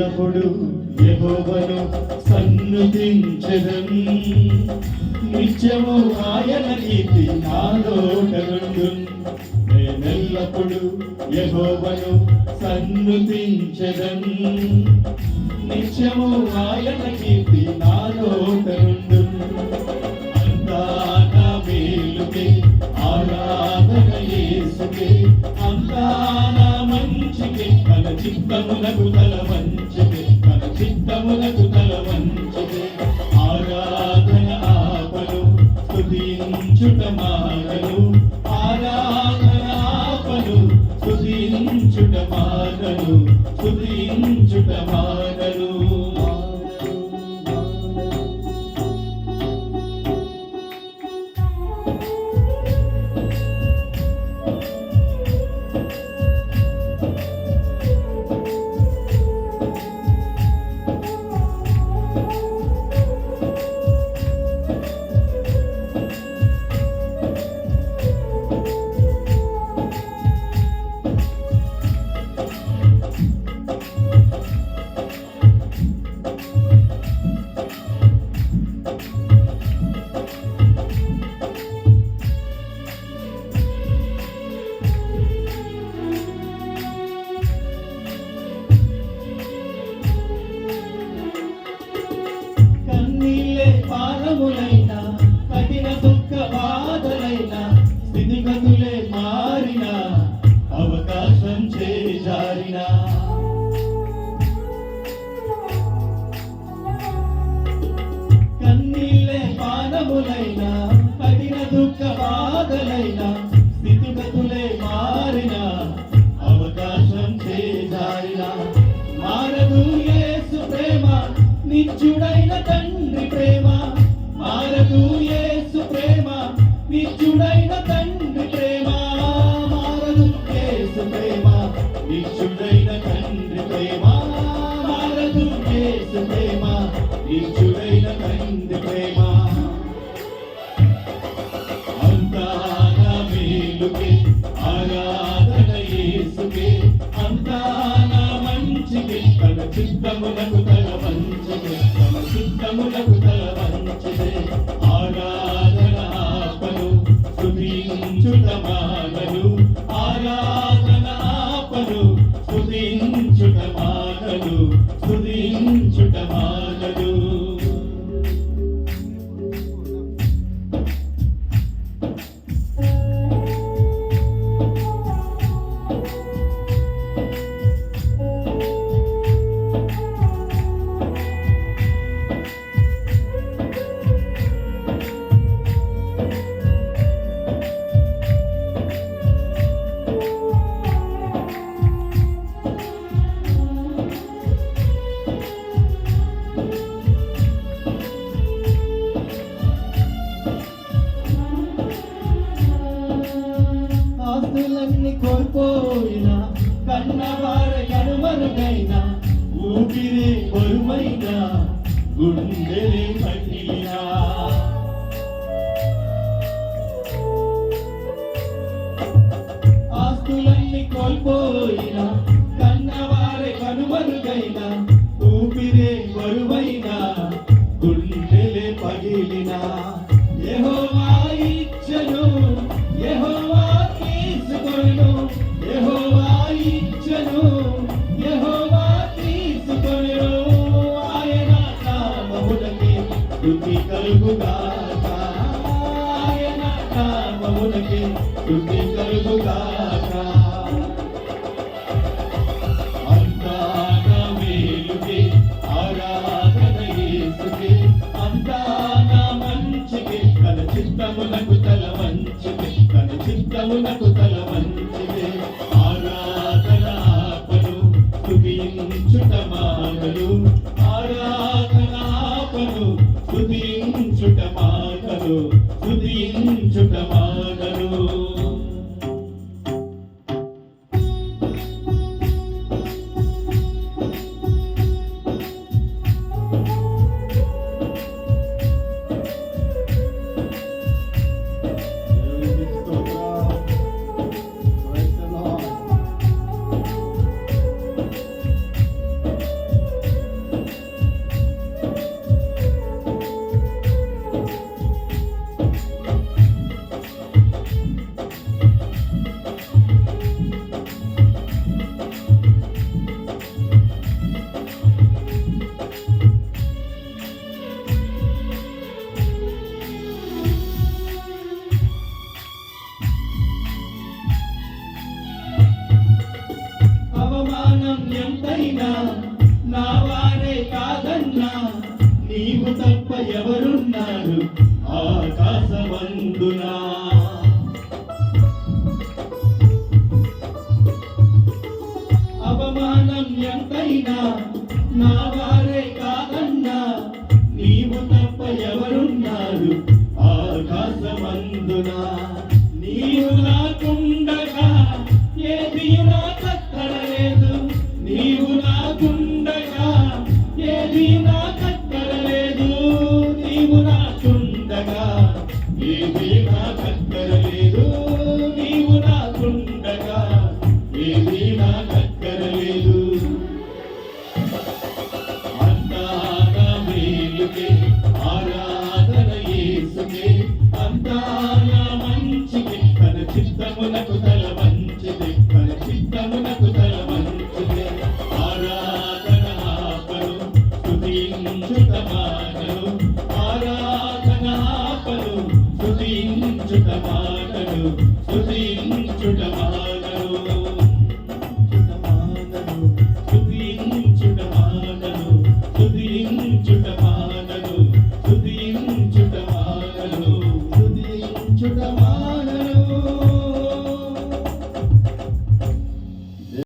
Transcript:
నేనెల్లప్పుడు యెహోవాను సన్నుతించెదన్ నిత్యము ఆయన కీర్తి నాలోటనుండున్ నేనెల్లప్పుడు యెహోవాను సన్నుతించెదన్ నిత్యము ఆయన కీర్తి నాలోటనుండున్ అంతా నా మేలుకే ఆరాధన యేసుకే అంతా నా మంచికే మన చిత్తములకు తల వంచితే మన చిత్తములకు తల వంచితే ఆరాధన ఆపను స్తుతించుట మానను ఆరాధన ఆపను స్తుతించుట మానను స్తుతించుట మానను పాలములైన కఠిన దుఃఖ బాధలైన స్థితిగతులే మారిన అవకాశం చేజారిన కన్నీళ్ళే పాలములైన కఠిన దుఃఖ బాధలైన స్థితిగతులే మారిన అవకాశం చేజారిన మారదు యేసు ప్రేమ నిత్యుడైన తండ్రి ప్రేమ మారదు యేసు ప్రేమ నిత్యుడైన తండ్రి ప్రేమ మారదు యేసు ప్రేమ నిత్యుడైన తండ్రి ప్రేమ మారదు యేసు ప్రేమ నిత్యుడైన తండ్రి ప్రేమ అంతా నా మేలుకే ఆరాధన యేసుకే అంతా నా మంచికే తన చిత్తములకు తల వంచితే తన చిత్తములకు తల వంచితే ఆరాధన ఆపను స్తుతించుట మానను ఆరాధన ఆపను స్తుతించుట మానను స్తుతించుట మానను ఆస్తులన్నీ కోల్పోయిన కన్నవారి కనుమరుగైన ఊపిరి బరువైన గుండెలే పగిలిన ఆస్తులన్నీ కోల్పోయిన కన్నవారి కనుమరుగైన ఊపిరి బరువైన గుండెలే పగిలిన యెహోవా ఇచ్చెను యెహోవా తీసుకొను యెహోవా ఇచ్చెను యెహోవా తీసుకొను ఆయన నామమునకే స్తుతి కలుగు ప్రాణం ఎంతైనా నా వారే కాదన్నా నీవు తప్ప ఎవరున్నారు ఆకాశమందునా